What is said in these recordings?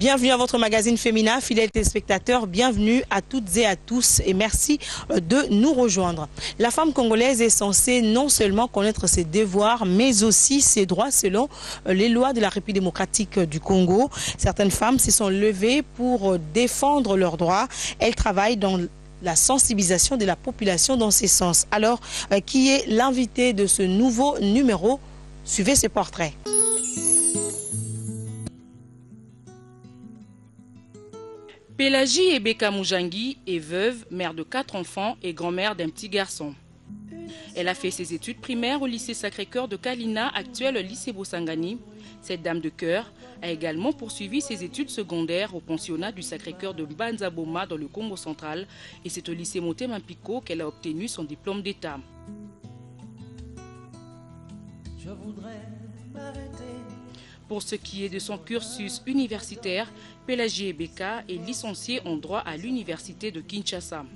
Bienvenue à votre magazine Féminin, fidèles téléspectateurs, bienvenue à toutes et à tous et merci de nous rejoindre. La femme congolaise est censée non seulement connaître ses devoirs, mais aussi ses droits selon les lois de la République démocratique du Congo. Certaines femmes se sont levées pour défendre leurs droits. Elles travaillent dans la sensibilisation de la population dans ces sens. Alors, qui est l'invité de ce nouveau numéro? Suivez ce portrait. Pélagie Ebeka Moujangi est veuve, mère de 4 enfants et grand-mère d'un petit garçon. Elle a fait ses études primaires au lycée Sacré-Cœur de Kalina, actuel lycée Bosangani. Cette dame de cœur a également poursuivi ses études secondaires au pensionnat du Sacré-Cœur de Banzaboma dans le Congo central et c'est au lycée Motema Mpiko qu'elle a obtenu son diplôme d'État. Pour ce qui est de son cursus universitaire, Pélagie Ebeka est licenciée en droit à l'université de Kinshasa.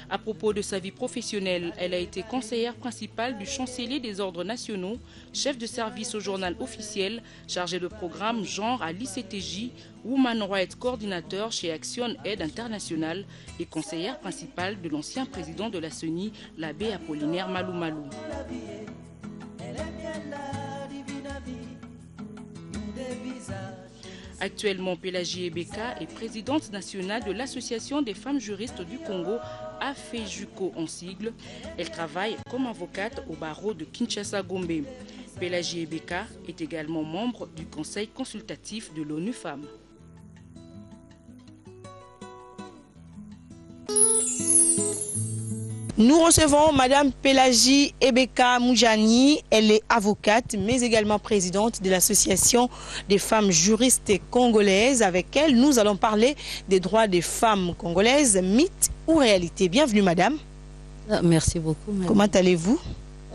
À propos de sa vie professionnelle, elle a été conseillère principale du chancelier des ordres nationaux, chef de service au journal officiel, chargé de programme genre à l'ICTJ, Woman Rights Coordinateur chez Action Aid International et conseillère principale de l'ancien président de la CENI, l'abbé Apollinaire Malou Malou. Actuellement, Pélagie Ebeka est présidente nationale de l'Association des femmes juristes du Congo, AFEJUCO en sigle. Elle travaille comme avocate au barreau de Kinshasa-Gombe. Pélagie Ebeka est également membre du Conseil consultatif de l'ONU Femmes. Nous recevons Madame Pélagie Ebeka Moujangi. Elle est avocate, mais également présidente de l'Association des femmes juristes congolaises. Avec elle, nous allons parler des droits des femmes congolaises, mythe ou réalité. Bienvenue, Madame. Merci beaucoup. Madame. Comment allez-vous?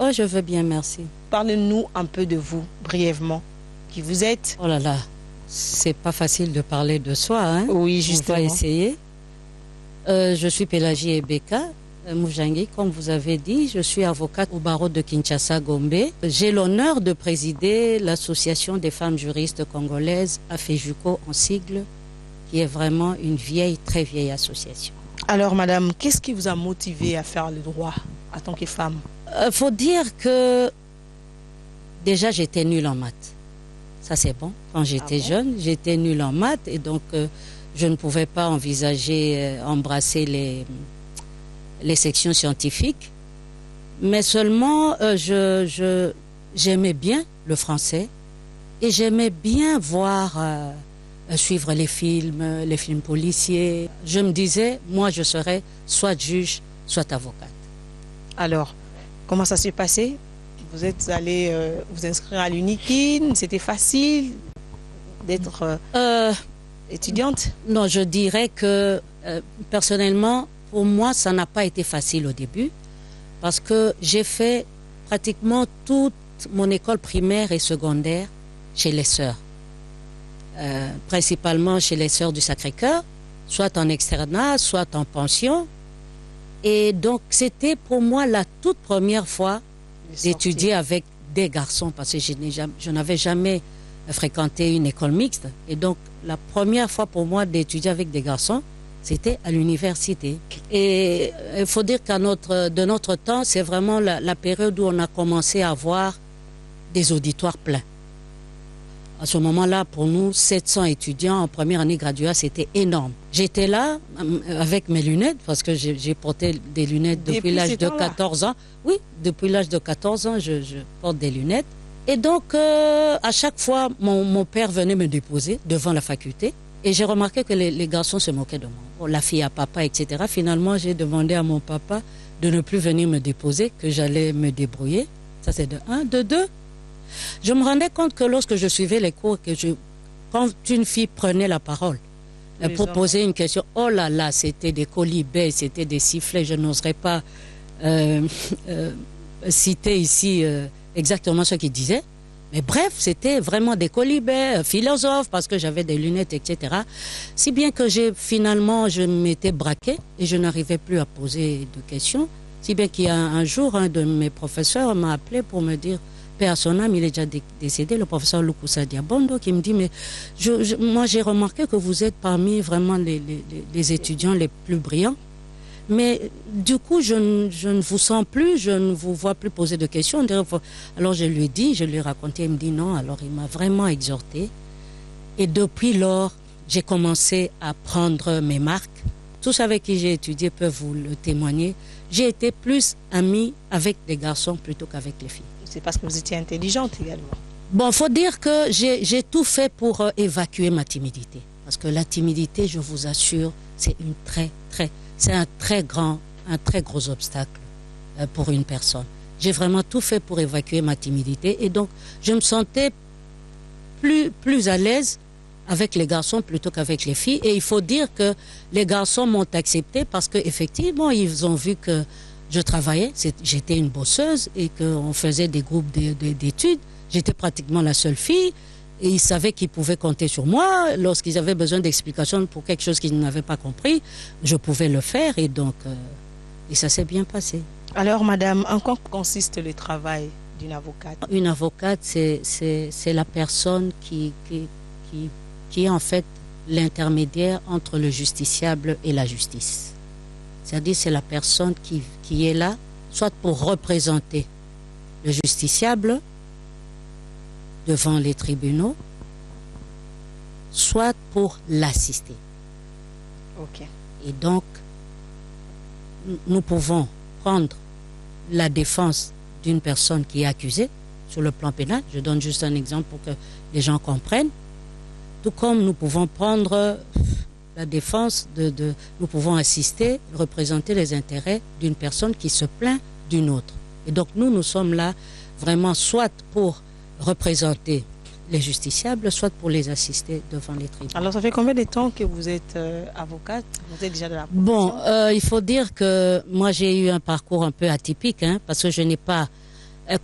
Oh, je veux bien, merci. Parlez-nous un peu de vous, brièvement. Qui vous êtes? Oh là là, c'est pas facile de parler de soi, hein? Oui, justement. On va essayer. Je suis Pélagie Ebeka Moujangi, comme vous avez dit, je suis avocate au barreau de Kinshasa-Gombe. J'ai l'honneur de présider l'association des femmes juristes congolaises, AFEJUCO en sigle, qui est vraiment une vieille, très vieille association. Alors, madame, qu'est-ce qui vous a motivé à faire le droit en tant que femme? Faut dire que déjà j'étais nulle en maths. Ça c'est bon. Quand j'étais jeune, j'étais nulle en maths et donc je ne pouvais pas envisager embrasser les sections scientifiques, mais seulement j'aimais bien le français et j'aimais bien voir, suivre les films policiers. Je me disais, moi je serais soit juge, soit avocate. Alors, comment ça s'est passé? Vous êtes allé vous inscrire à l'UNIKIN, c'était facile d'être étudiante? Non, je dirais que personnellement, pour moi, ça n'a pas été facile au début parce que j'ai fait pratiquement toute mon école primaire et secondaire chez les sœurs. Principalement chez les sœurs du Sacré-Cœur, soit en externat, soit en pension. Et donc, c'était pour moi la toute première fois d'étudier avec des garçons parce que je n'avais jamais fréquenté une école mixte. Et donc, la première fois pour moi d'étudier avec des garçons, c'était à l'université. Et il faut dire de notre temps, c'est vraiment la période où on a commencé à avoir des auditoires pleins. À ce moment-là, pour nous, 700 étudiants en première année graduée, c'était énorme. J'étais là avec mes lunettes, parce que j'ai porté des lunettes depuis l'âge de 14 ans. Oui, depuis l'âge de 14 ans, je porte des lunettes. Et donc, à chaque fois, mon père venait me déposer devant la faculté. Et j'ai remarqué que les garçons se moquaient de moi. Bon, la fille à papa, etc. Finalement, j'ai demandé à mon papa de ne plus venir me déposer, que j'allais me débrouiller. Ça, c'est de 1. De 2, je me rendais compte que lorsque je suivais les cours, quand une fille prenait la parole pour poser une question, oh là là, c'était des colibets, c'était des sifflets. Je n'oserais pas citer ici exactement ce qu'ils disaient. Mais bref, c'était vraiment des colibets, philosophes, parce que j'avais des lunettes, etc. Si bien que finalement, je m'étais braquée et je n'arrivais plus à poser de questions. Si bien qu'il y a un jour, un de mes professeurs m'a appelé pour me dire, paix à son âme, il est déjà décédé, le professeur Lukusa Diabondo, qui me dit, mais moi j'ai remarqué que vous êtes parmi vraiment les étudiants les plus brillants, mais du coup je ne vous sens plus, je ne vous vois plus poser de questions. Alors je lui ai dit, je lui ai raconté, il me dit non, alors il m'a vraiment exhorté. Et depuis lors, j'ai commencé à prendre mes marques. Tous avec qui j'ai étudié peuvent vous le témoigner. J'ai été plus amie avec les garçons plutôt qu'avec les filles. C'est parce que vous étiez intelligente également. Bon, faut dire que j'ai tout fait pour évacuer ma timidité. Parce que la timidité, je vous assure, c'est un très gros obstacle pour une personne. J'ai vraiment tout fait pour évacuer ma timidité. Et donc, je me sentais plus à l'aise avec les garçons plutôt qu'avec les filles. Et il faut dire que les garçons m'ont accepté parce qu'effectivement, ils ont vu que je travaillais, j'étais une bosseuse et qu'on faisait des groupes d'études. J'étais pratiquement la seule fille et ils savaient qu'ils pouvaient compter sur moi. Lorsqu'ils avaient besoin d'explications pour quelque chose qu'ils n'avaient pas compris, je pouvais le faire et donc et ça s'est bien passé. Alors madame, en quoi consiste le travail d'une avocate? Une avocate, c'est la personne qui est en fait l'intermédiaire entre le justiciable et la justice. C'est-à-dire c'est la personne qui est là, soit pour représenter le justiciable devant les tribunaux, soit pour l'assister. Ok. Et donc, nous pouvons prendre la défense d'une personne qui est accusée sur le plan pénal. Je donne juste un exemple pour que les gens comprennent. Tout comme nous pouvons prendre la défense nous pouvons assister, représenter les intérêts d'une personne qui se plaint d'une autre. Et donc nous sommes là vraiment soit pour représenter les justiciables, soit pour les assister devant les tribunaux. Alors ça fait combien de temps que vous êtes avocate? Vous êtes déjà de la profession? Bon, il faut dire que moi j'ai eu un parcours un peu atypique, parce que je n'ai pas...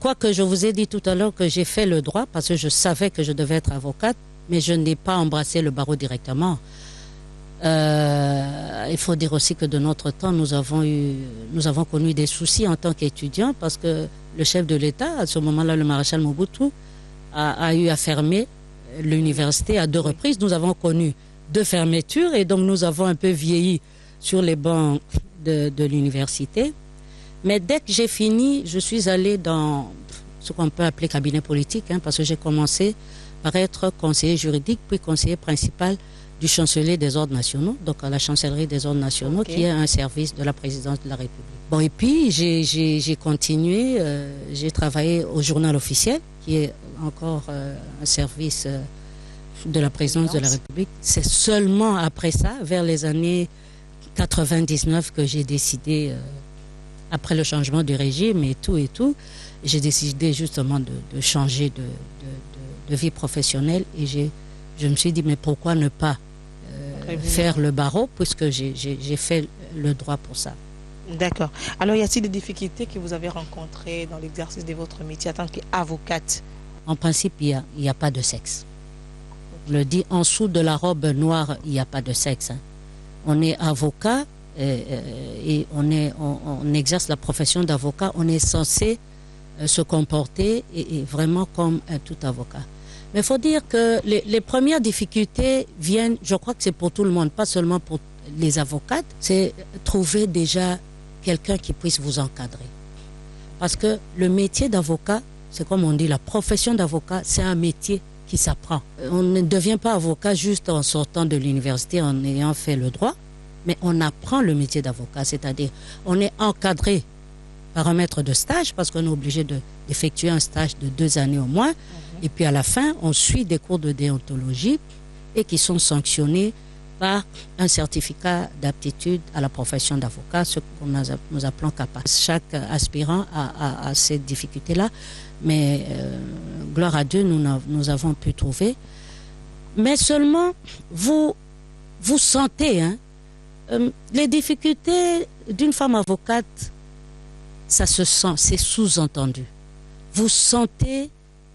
Quoique je vous ai dit tout à l'heure que j'ai fait le droit, parce que je savais que je devais être avocate, mais je n'ai pas embrassé le barreau directement. Il faut dire aussi que de notre temps, nous avons connu des soucis en tant qu'étudiants parce que le chef de l'État, à ce moment-là, le maréchal Mobutu, a eu à fermer l'université à 2 reprises. Nous avons connu 2 fermetures et donc nous avons un peu vieilli sur les bancs de l'université. Mais dès que j'ai fini, je suis allée dans ce qu'on peut appeler cabinet politique, parce que j'ai commencé par être conseiller juridique, puis conseiller principal du chancelier des ordres nationaux, donc à la chancellerie des ordres nationaux, okay, qui est un service de la présidence de la République. Bon, et puis j'ai continué, j'ai travaillé au journal officiel, qui est encore un service de la présidence de la République. C'est seulement après ça, vers les années 99, que j'ai décidé, après le changement du régime et tout, j'ai décidé justement de changer de vie professionnelle et je me suis dit, mais pourquoi ne pas faire le barreau, puisque j'ai fait le droit pour ça. D'accord. Alors, y a-t-il des difficultés que vous avez rencontrées dans l'exercice de votre métier en tant qu'avocate? En principe, il n'y a pas de sexe. Je le dis, en dessous de la robe noire, il n'y a pas de sexe. On est avocat et on exerce la profession d'avocat. On est censé se comporter et vraiment comme un tout avocat. Mais il faut dire que les premières difficultés viennent, je crois que c'est pour tout le monde, pas seulement pour les avocates, c'est trouver déjà quelqu'un qui puisse vous encadrer. Parce que le métier d'avocat, c'est comme on dit, la profession d'avocat, c'est un métier qui s'apprend. On ne devient pas avocat juste en sortant de l'université, en ayant fait le droit, mais on apprend le métier d'avocat, c'est-à-dire on est encadré par un maître de stage, parce qu'on est obligé d'effectuer un stage de 2 années au moins. Et puis à la fin, on suit des cours de déontologie et qui sont sanctionnés par un certificat d'aptitude à la profession d'avocat, ce que nous appelons CAPAS. Chaque aspirant a cette difficulté-là, mais gloire à Dieu, nous avons pu trouver. Mais seulement, vous sentez, les difficultés d'une femme avocate, ça se sent, c'est sous-entendu. Vous sentez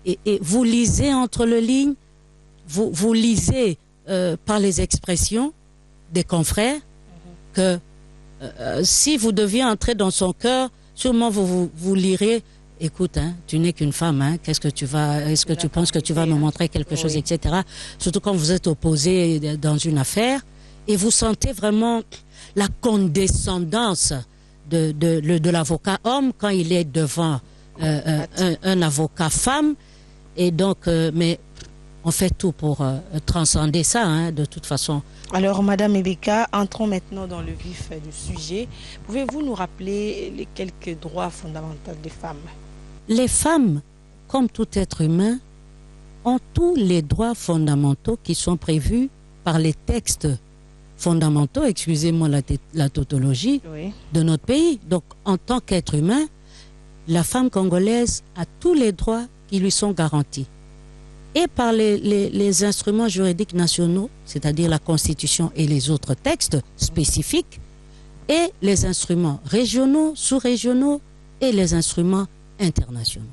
et vous lisez entre les lignes, vous lisez par les expressions des confrères que si vous deviez entrer dans son cœur, sûrement vous lirez écoute, hein, tu n'es qu'une femme, hein, est-ce que tu penses que tu vas me montrer quelque chose, etc. Surtout quand vous êtes opposé dans une affaire et vous sentez vraiment la condescendance de l'avocat homme quand il est devant un avocat femme. Et donc, mais on fait tout pour transcender ça, hein, de toute façon. Alors, Madame Ebeka, entrons maintenant dans le vif du sujet. Pouvez-vous nous rappeler les quelques droits fondamentaux des femmes? Les femmes, comme tout être humain, ont tous les droits fondamentaux qui sont prévus par les textes fondamentaux, excusez-moi la tautologie, de notre pays. Donc, en tant qu'être humain, la femme congolaise a tous les droits qui lui sont garantis. Et par les instruments juridiques nationaux, c'est-à-dire la Constitution et les autres textes spécifiques, et les instruments régionaux, sous-régionaux et les instruments internationaux.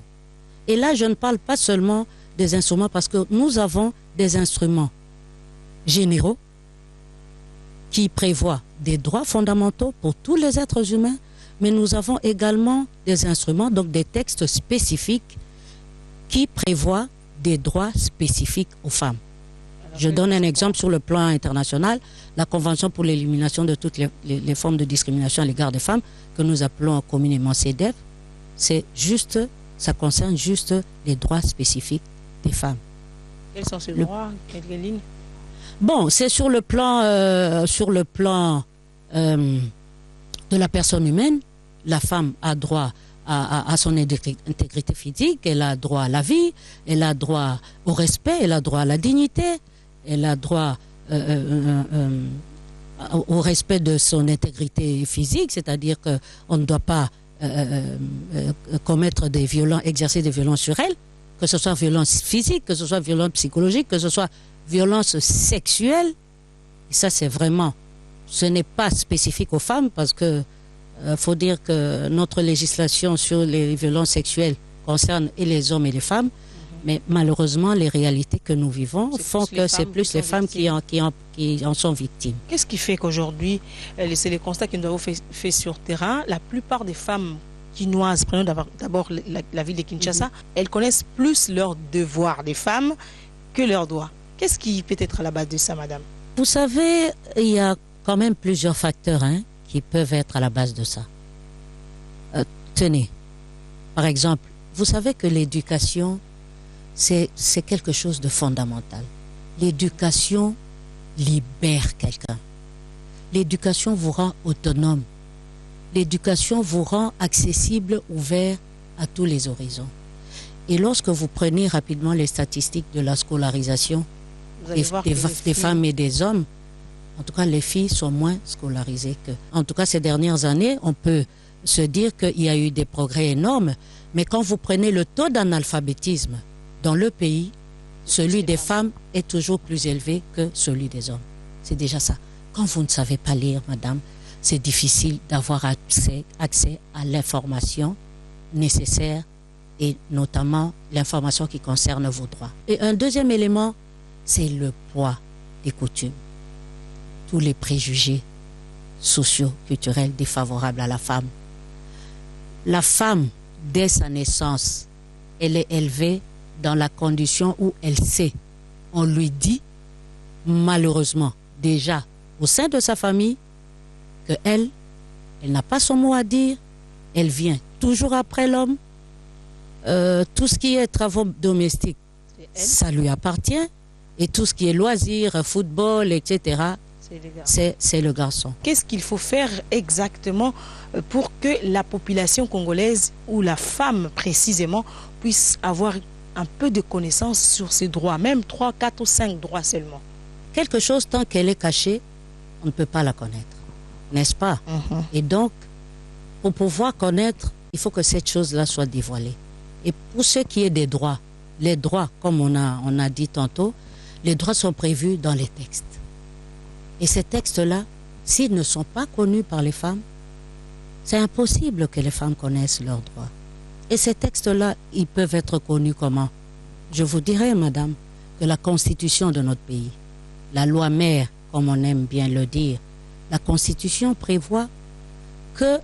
Et là, je ne parle pas seulement des instruments parce que nous avons des instruments généraux qui prévoient des droits fondamentaux pour tous les êtres humains, mais nous avons également des instruments, donc des textes spécifiques qui prévoient des droits spécifiques aux femmes. Je donne un exemple sur le plan international, la Convention pour l'élimination de toutes les formes de discrimination à l'égard des femmes, que nous appelons communément CEDEF, c'est juste, ça concerne juste les droits spécifiques des femmes. Quels sont ces droits? Quelles lignes? Bon, c'est sur le plan de la personne humaine. La femme a droit à son intégrité physique, elle a droit à la vie, elle a droit au respect, elle a droit à la dignité, elle a droit au respect de son intégrité physique, c'est-à-dire qu'on ne doit pas commettre des violences, exercer des violences sur elle, que ce soit violence physique, que ce soit violence psychologique, que ce soit violence sexuelle. Et ça, c'est vraiment, ce n'est pas spécifique aux femmes parce que faut dire que notre législation sur les violences sexuelles concerne et les hommes et les femmes, mais malheureusement, les réalités que nous vivons font que c'est plus les femmes qui en sont victimes. Qu'est-ce qui fait qu'aujourd'hui, c'est les constats que nous avons fait sur terrain, la plupart des femmes quinoises, prenons d'abord la ville de Kinshasa, elles connaissent plus leurs devoirs des femmes que leurs droits. Qu'est-ce qui peut être à la base de ça, madame? Vous savez, il y a quand même plusieurs facteurs qui peuvent être à la base de ça. Tenez, par exemple, vous savez que l'éducation, c'est quelque chose de fondamental. L'éducation libère quelqu'un. L'éducation vous rend autonome. L'éducation vous rend accessible, ouvert à tous les horizons. Et lorsque vous prenez rapidement les statistiques de la scolarisation des femmes et des hommes, en tout cas les filles sont moins scolarisées que... En tout cas ces dernières années, on peut se dire qu'il y a eu des progrès énormes, mais quand vous prenez le taux d'analphabétisme dans le pays, celui des femmes est toujours plus élevé que celui des hommes. C'est déjà ça. Quand vous ne savez pas lire, madame, c'est difficile d'avoir accès à l'information nécessaire et notamment l'information qui concerne vos droits. Et un deuxième élément, c'est le poids des coutumes. Tous les préjugés sociaux, culturels défavorables à la femme. La femme, dès sa naissance, elle est élevée dans la condition où elle sait. On lui dit, malheureusement, déjà au sein de sa famille, qu'elle n'a pas son mot à dire, elle vient toujours après l'homme. Tout ce qui est travaux domestiques, ça lui appartient. Et tout ce qui est loisirs, football, etc., c'est le garçon. Qu'est-ce qu'il faut faire exactement pour que la population congolaise, ou la femme précisément, puisse avoir un peu de connaissance sur ses droits, même 3, 4 ou 5 droits seulement? Quelque chose, tant qu'elle est cachée, on ne peut pas la connaître, n'est-ce pas? Et donc, pour pouvoir connaître, il faut que cette chose-là soit dévoilée. Et pour ce qui est des droits, les droits, comme on a dit tantôt, les droits sont prévus dans les textes. Et ces textes-là, s'ils ne sont pas connus par les femmes, c'est impossible que les femmes connaissent leurs droits. Et ces textes-là, ils peuvent être connus comment? Je vous dirais, madame, que la constitution de notre pays, la loi mère, comme on aime bien le dire, la constitution prévoit que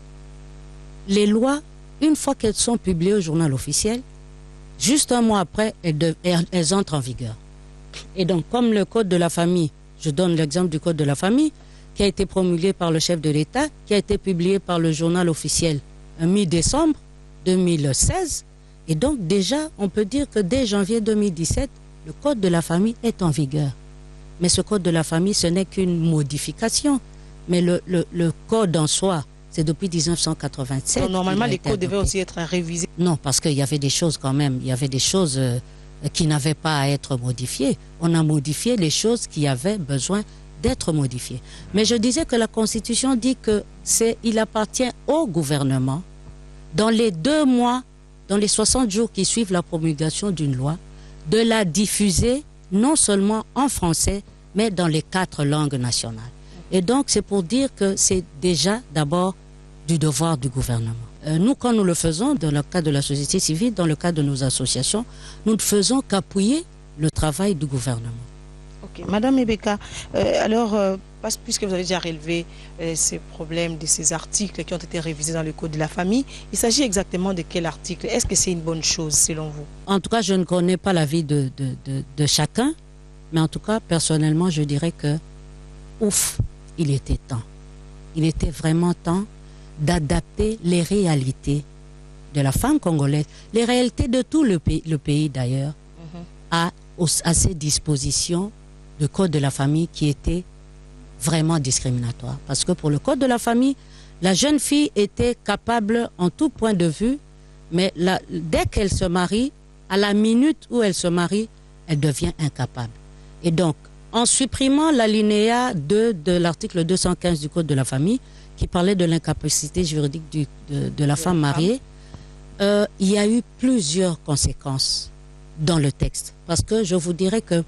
les lois une fois qu'elles sont publiées au journal officiel, juste un mois après, elles entrent en vigueur. Et donc, comme le Code de la famille, je donne l'exemple du Code de la famille, qui a été promulgué par le chef de l'État, qui a été publié par le journal officiel mi-décembre 2016. Et donc, déjà, on peut dire que dès janvier 2017, le Code de la famille est en vigueur. Mais ce Code de la famille, ce n'est qu'une modification. Mais le Code en soi, c'est depuis 1987. Donc, normalement, les codes devaient aussi être révisés. Non, parce qu'il y avait des choses quand même, il y avait des choses qui n'avaient pas à être modifiées. On a modifié les choses qui avaient besoin d'être modifiées. Mais je disais que la Constitution dit qu'il appartient au gouvernement, dans les 2 mois, dans les 60 jours qui suivent la promulgation d'une loi, de la diffuser non seulement en français, mais dans les 4 langues nationales. Et donc, c'est pour dire que c'est déjà d'abord du devoir du gouvernement. Nous, quand nous le faisons, dans le cadre de la société civile, dans le cadre de nos associations, nous ne faisons qu'appuyer le travail du gouvernement. Ok, Madame Ebeka, puisque vous avez déjà relevé ces problèmes de ces articles qui ont été révisés dans le Code de la famille, il s'agit exactement de quel article? Est-ce que c'est une bonne chose selon vous? En tout cas, je ne connais pas l'avis de chacun, mais en tout cas, personnellement, je dirais que, ouf, il était temps. Il était vraiment temps d'adapter les réalités de la femme congolaise, les réalités de tout le pays d'ailleurs, à ces dispositions du Code de la famille qui étaient vraiment discriminatoires. Parce que pour le Code de la famille, la jeune fille était capable en tout point de vue, mais dès qu'elle se marie, à la minute où elle se marie, elle devient incapable. Et donc, en supprimant l'alinéa 2 de l'article 215 du Code de la famille, qui parlait de l'incapacité juridique de la femme mariée, il y a eu plusieurs conséquences dans le texte. Parce que je vous dirais que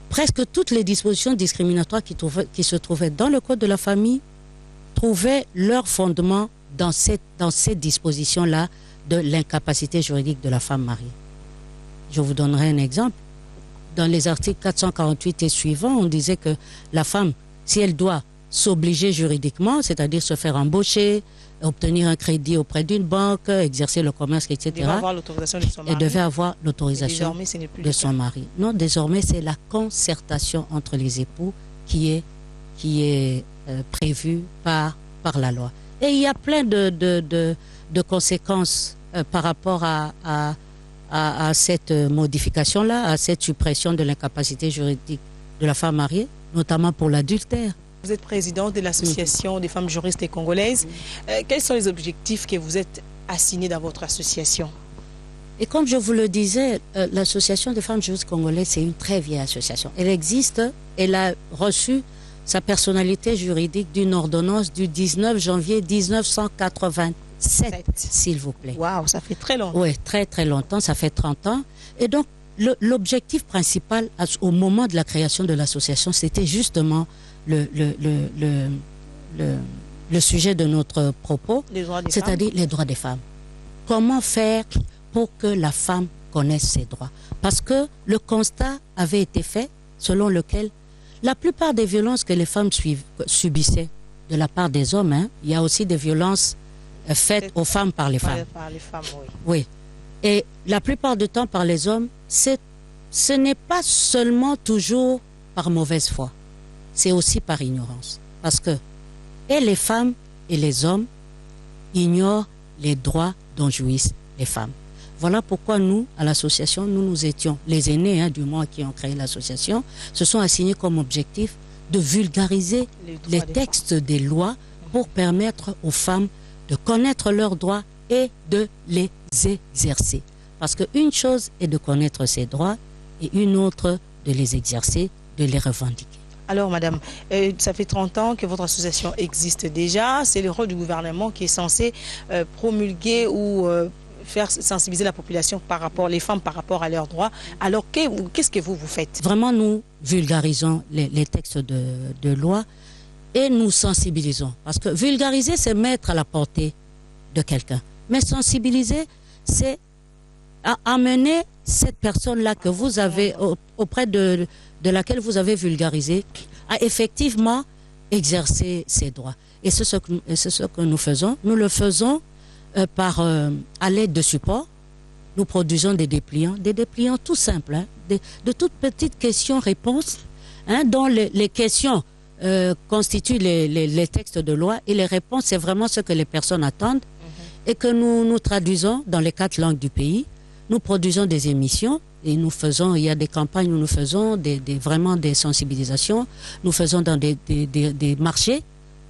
presque toutes les dispositions discriminatoires qui se trouvaient dans le Code de la famille trouvaient leur fondement dans cette disposition-là de l'incapacité juridique de la femme mariée. Je vous donnerai un exemple. Dans les articles 448 et suivants, on disait que la femme, si elle doit s'obliger juridiquement, c'est-à-dire se faire embaucher, obtenir un crédit auprès d'une banque, exercer le commerce, etc., elle devait avoir l'autorisation de son mari. Non, désormais, c'est la concertation entre les époux qui est prévue par la loi. Et il y a plein de conséquences par rapport à cette modification-là, à cette suppression de l'incapacité juridique de la femme mariée, notamment pour l'adultère. Vous êtes présidente de l'association des femmes juristes congolaises. Quels sont les objectifs que vous êtes assignés dans votre association? Et comme je vous le disais, l'association des femmes juristes congolaises, c'est une très vieille association. Elle existe, elle a reçu sa personnalité juridique d'une ordonnance du 19 janvier 1987, s'il vous plaît. Waouh, ça fait très longtemps. Oui, très très longtemps, ça fait 30 ans. Et donc, l'objectif principal au moment de la création de l'association, c'était justement le sujet de notre propos, c'est-à-dire les droits des femmes. Comment faire pour que la femme connaisse ses droits? Parce que le constat avait été fait selon lequel la plupart des violences que les femmes subissaient de la part des hommes, il y a aussi des violences faites aux femmes par les femmes. Par les femmes, oui. Oui. Et la plupart du temps par les hommes, ce n'est pas seulement toujours par mauvaise foi. C'est aussi par ignorance. Parce que et les femmes et les hommes ignorent les droits dont jouissent les femmes. Voilà pourquoi nous, à l'association, nous étions les aînés du moins qui ont créé l'association, se sont assignés comme objectif de vulgariser les textes des lois pour permettre aux femmes de connaître leurs droits et de les exercer. Parce qu'une chose est de connaître ses droits et une autre de les exercer, de les revendiquer. Alors, madame, ça fait 30 ans que votre association existe déjà. C'est le rôle du gouvernement qui est censé promulguer ou faire sensibiliser la population par rapport, les femmes par rapport à leurs droits. Alors, qu'est-ce que vous faites? Vraiment, nous vulgarisons les textes de loi et nous sensibilisons. Parce que vulgariser, c'est mettre à la portée de quelqu'un. Mais sensibiliser, c'est amener cette personne-là que vous avez auprès de laquelle vous avez vulgarisé à effectivement exercer ses droits. Et c'est ce que nous faisons. Nous le faisons à l'aide de support, nous produisons des dépliants tout simples, hein, de toutes petites questions-réponses, hein, dont les questions constituent les textes de loi et les réponses, c'est vraiment ce que les personnes attendent et que nous traduisons dans les 4 langues du pays. Nous produisons des émissions et il y a des campagnes où nous faisons vraiment des sensibilisations, nous faisons dans des marchés,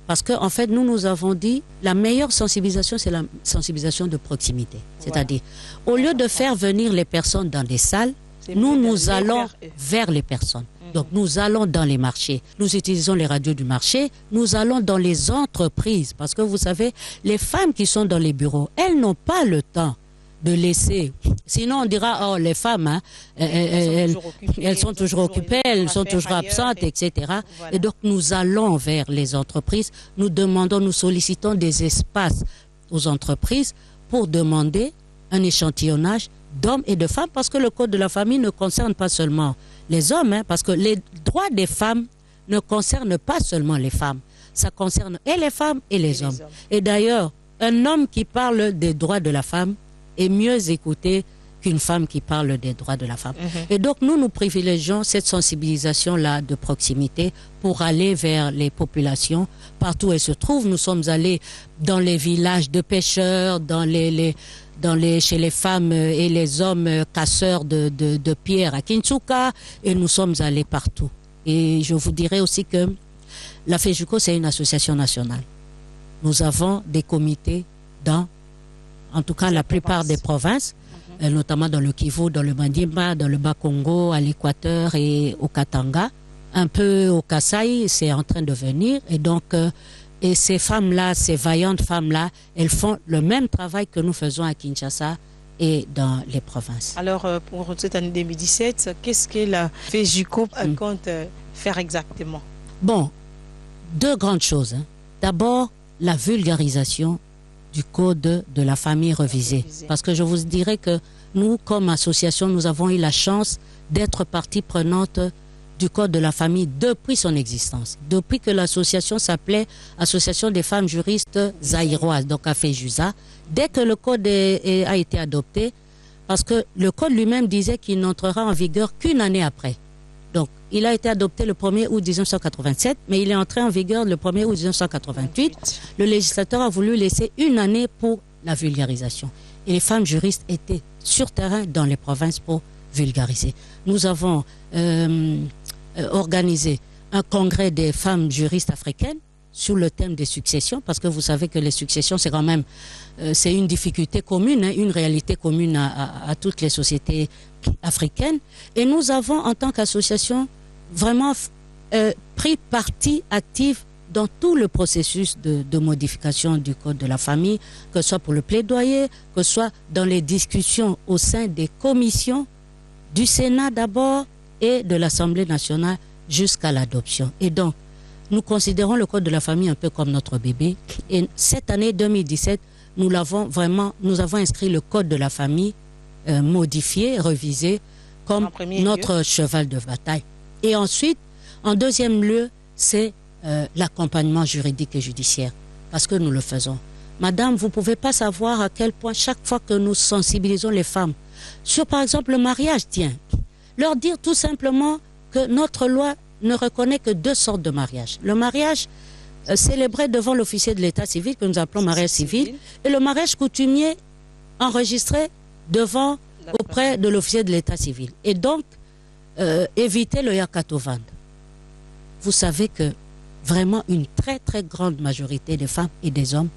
parce qu'en fait, nous avons dit, la meilleure sensibilisation, c'est la sensibilisation de proximité. C'est-à-dire, au lieu de faire venir les personnes dans des salles, nous allons vers les personnes. Donc, nous allons dans les marchés. Nous utilisons les radios du marché. Nous allons dans les entreprises. Parce que vous savez, les femmes qui sont dans les bureaux, elles n'ont pas le temps de laisser. Sinon, on dira, oh, les femmes, hein, elles sont toujours occupées, elles sont toujours absentes, etc. Voilà. Et donc, nous allons vers les entreprises. Nous sollicitons des espaces aux entreprises pour demander un échantillonnage d'hommes et de femmes, parce que le Code de la famille ne concerne pas seulement les hommes, hein, parce que les droits des femmes ne concernent pas seulement les femmes. Ça concerne et les femmes et les hommes. Et d'ailleurs, un homme qui parle des droits de la femme est mieux écouté qu'une femme qui parle des droits de la femme. Et donc, nous privilégions cette sensibilisation-là de proximité pour aller vers les populations partout où elles se trouvent. Nous sommes allés dans les villages de pêcheurs, chez les femmes et les hommes casseurs de pierres à Kinshasa, et nous sommes allés partout. Et je vous dirais aussi que la FEJUCO, c'est une association nationale. Nous avons des comités en tout cas, la plupart des provinces, notamment dans le Kivu, dans le Mandimba, dans le Bas-Congo, à l'Équateur et au Katanga. Un peu au Kasaï, c'est en train de venir. Et donc, et ces femmes-là, ces vaillantes femmes-là, elles font le même travail que nous faisons à Kinshasa et dans les provinces. Alors, pour cette année 2017, qu'est-ce que la FEJUCO compte faire exactement? Bon, 2 grandes choses. Hein. D'abord, la vulgarisation du Code de la famille révisé. Parce que je vous dirais que nous, comme association, nous avons eu la chance d'être partie prenante du Code de la famille depuis son existence. Depuis que l'association s'appelait Association des femmes juristes zaïroises, donc AFEJUZA, dès que le Code a été adopté, parce que le Code lui-même disait qu'il n'entrera en vigueur qu'1 année après. Donc, il a été adopté le 1er août 1987, mais il est entré en vigueur le 1er août 1988. Le législateur a voulu laisser 1 année pour la vulgarisation. Et les femmes juristes étaient sur terrain dans les provinces pour vulgariser. Nous avons organisé un congrès des femmes juristes africaines sur le thème des successions, parce que vous savez que les successions, c'est quand même c'est une difficulté commune, hein, une réalité commune à toutes les sociétés africaines. Et nous avons, en tant qu'association, vraiment pris partie active dans tout le processus de modification du Code de la famille, que ce soit pour le plaidoyer, que ce soit dans les discussions au sein des commissions du Sénat d'abord et de l'Assemblée nationale jusqu'à l'adoption. Et donc, nous considérons le Code de la famille un peu comme notre bébé. Et cette année 2017, nous avons inscrit le Code de la famille modifié, revisé, comme notre cheval de bataille. Et ensuite, en deuxième lieu, c'est l'accompagnement juridique et judiciaire, parce que nous le faisons. Madame, vous ne pouvez pas savoir à quel point chaque fois que nous sensibilisons les femmes sur, par exemple, le mariage, leur dire tout simplement que notre loi ne reconnaît que 2 sortes de mariage. Le mariage célébré devant l'officier de l'état civil, que nous appelons mariage civil, et le mariage coutumier enregistré auprès de l'officier de l'état civil. Et donc, éviter le Yakatovand. Vous savez que vraiment une très très grande majorité des femmes et des hommes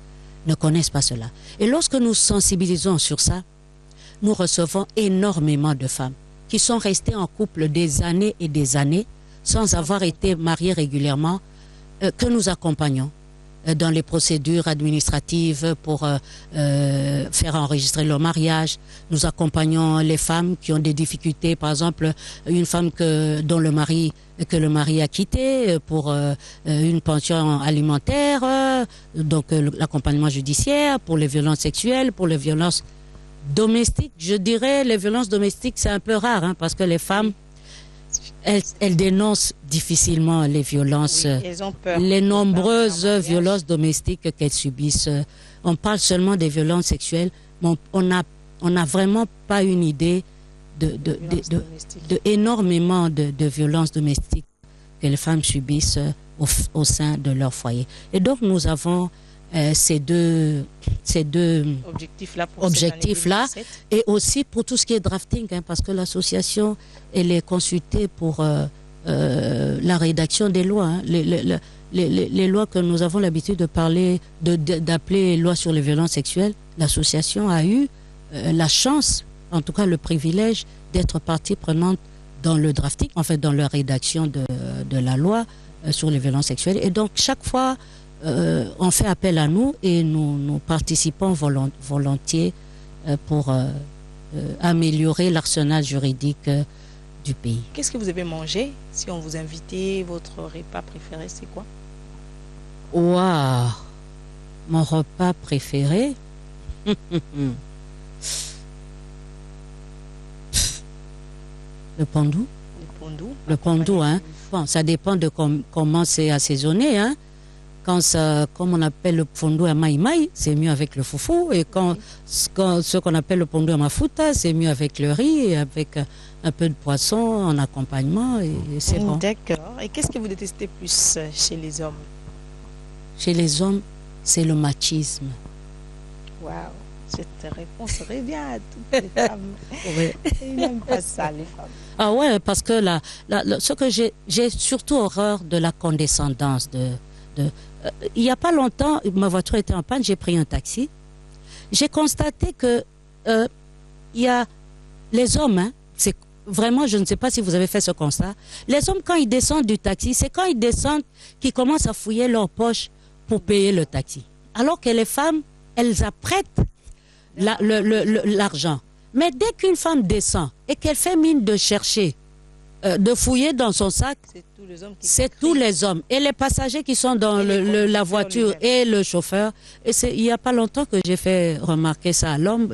ne connaissent pas cela. Et lorsque nous sensibilisons sur ça, nous recevons énormément de femmes qui sont restées en couple des années et des années sans avoir été mariées régulièrement, que nous accompagnons dans les procédures administratives pour faire enregistrer leur mariage. Nous accompagnons les femmes qui ont des difficultés, par exemple une femme que le mari a quitté pour une pension alimentaire, donc l'accompagnement judiciaire pour les violences sexuelles, pour les violences domestiques. Je dirais les violences domestiques c'est un peu rare, hein, parce que les femmes elles dénoncent difficilement les violences, Oui, elles ont peur. les nombreuses violences domestiques qu'elles subissent. On parle seulement des violences sexuelles, mais on n'a vraiment pas une idée de énormément de violences domestiques que les femmes subissent au sein de leur foyer. Et donc nous avons ces deux objectifs-là, et aussi pour tout ce qui est drafting, hein, parce que l'association, elle est consultée pour la rédaction des lois. Hein. Les lois que nous avons l'habitude de parler, d'appeler lois sur les violences sexuelles, l'association a eu la chance, en tout cas le privilège, d'être partie prenante dans le drafting, en fait dans la rédaction de la loi sur les violences sexuelles. Et donc chaque fois, on fait appel à nous et nous participons volontiers pour améliorer l'arsenal juridique du pays. Qu'est-ce que vous avez mangé? Si on vous invitait, votre repas préféré, c'est quoi? Waouh! Mon repas préféré? Le pandou. Le pandou, hein. Bon, ça dépend de comment c'est assaisonné, hein. Quand ça, comme on appelle le fondou à maïmaï, c'est mieux avec le foufou. Et quand ce qu'on appelle le fondou à mafuta, c'est mieux avec le riz et avec un peu de poisson en accompagnement. Et c'est bon. D'accord. Et qu'est-ce que vous détestez plus chez les hommes? Chez les hommes, c'est le machisme. Waouh, cette réponse revient à toutes les femmes. Oui. Ils n'aiment pas ça, les femmes. Ah ouais, parce que ce que j'ai surtout horreur de la condescendance il n'y a pas longtemps, ma voiture était en panne, j'ai pris un taxi. J'ai constaté que il y a les hommes, hein, c'est vraiment, je ne sais pas si vous avez fait ce constat, les hommes quand ils descendent du taxi, c'est quand ils descendent qu'ils commencent à fouiller leurs poches pour payer le taxi. Alors que les femmes, elles apprêtent l'argent. Mais dès qu'une femme descend et qu'elle fait mine de chercher, de fouiller dans son sac, c'est tous les hommes. Et les passagers qui sont dans la voiture et le chauffeur. Et il n'y a pas longtemps que j'ai fait remarquer ça à l'homme,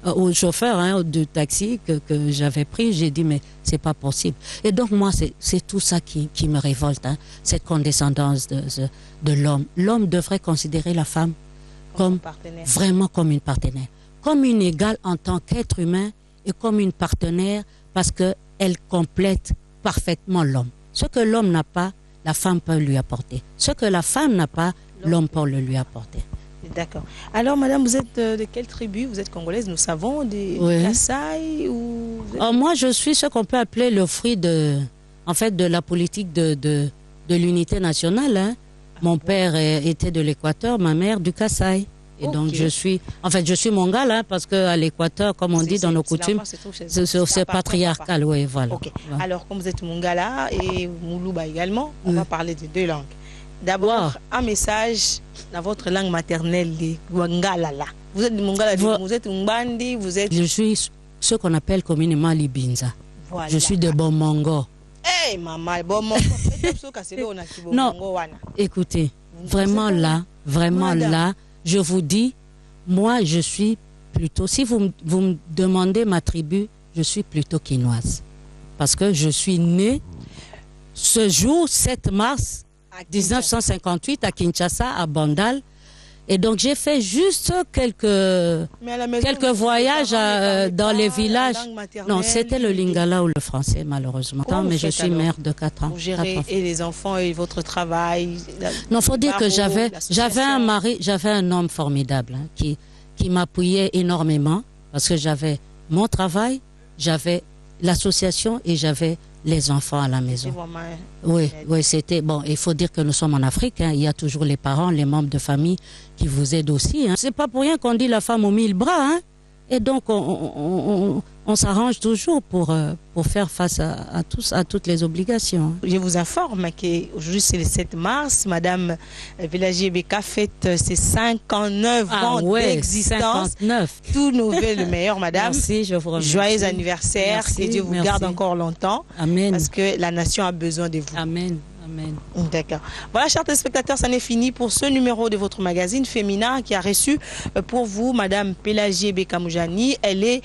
au chauffeur hein, du taxi que j'avais pris. J'ai dit, mais c'est pas possible. Et donc, moi, c'est tout ça qui me révolte, hein, cette condescendance de l'homme. L'homme devrait considérer la femme comme vraiment comme une partenaire, comme une égale en tant qu'être humain et comme une partenaire parce qu'elle complète parfaitement l'homme. Ce que l'homme n'a pas, la femme peut lui apporter. Ce que la femme n'a pas, l'homme peut le lui apporter. D'accord. Alors, madame, vous êtes de quelle tribu? Vous êtes congolaise, nous savons, des Kassai ou... Moi, je suis ce qu'on peut appeler le fruit de la politique de l'unité nationale. Hein. Mon père était de l'Équateur, ma mère du Kassai. Et donc, je suis mongale, hein, parce qu'à l'Équateur, comme on dit dans nos coutumes, c'est patriarcal. Oui, voilà. Okay. Voilà. Alors, comme vous êtes mongala et moulouba également, on va parler de deux langues. D'abord, un message dans votre langue maternelle, les Wangalala. Vous êtes mongala, vous êtes Mbandi, vous êtes... Je suis ce qu'on appelle communément Libinza. Voilà. Je suis de Bomongo. Hey, maman, Bomongo. Non, écoutez, vraiment là, je vous dis, moi, je suis plutôt, si vous me demandez ma tribu, je suis plutôt quinoise. Parce que je suis née ce jour, 7 mars 1958, à Kinshasa, à Bandal. Et donc, j'ai fait juste quelques voyages dans les villages. Non, c'était le lingala ou le français, malheureusement. Mais je suis mère de 4 ans. Vous gérez et les enfants et votre travail. Non, il faut dire que j'avais un mari, j'avais un homme formidable hein, qui m'appuyait énormément parce que j'avais mon travail, j'avais l'association et j'avais les enfants à la maison. Oui, c'était bon. Il faut dire que nous sommes en Afrique. Hein, il y a toujours les parents, les membres de famille qui vous aident aussi. Hein. C'est pas pour rien qu'on dit la femme aux 1000 bras. Hein. Et donc on s'arrange toujours pour faire face à toutes les obligations. Je vous informe qu'aujourd'hui c'est le 7 mars, Madame Pelagie Ebeka fête ses 59 ans d'existence. 59. Tout nouvel, le meilleur, Madame. Merci, je vous remercie. Joyeux anniversaire, que Dieu vous garde encore longtemps. Amen. Parce que la nation a besoin de vous. Amen. Amen. D'accord. Voilà, chers téléspectateurs, ça n'est fini pour ce numéro de votre magazine Féminin qui a reçu pour vous Madame Pélagie Ebeka Moujani. Elle est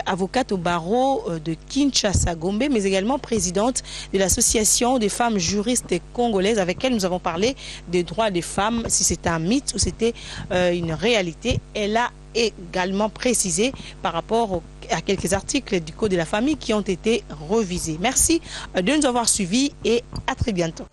avocate au barreau de Kinshasa Gombe, mais également présidente de l'association des femmes juristes congolaises avec elle nous avons parlé des droits des femmes, si c'était un mythe ou c'était une réalité. Elle a également précisé par rapport à quelques articles du Code de la famille qui ont été revisés. Merci de nous avoir suivis et à très bientôt.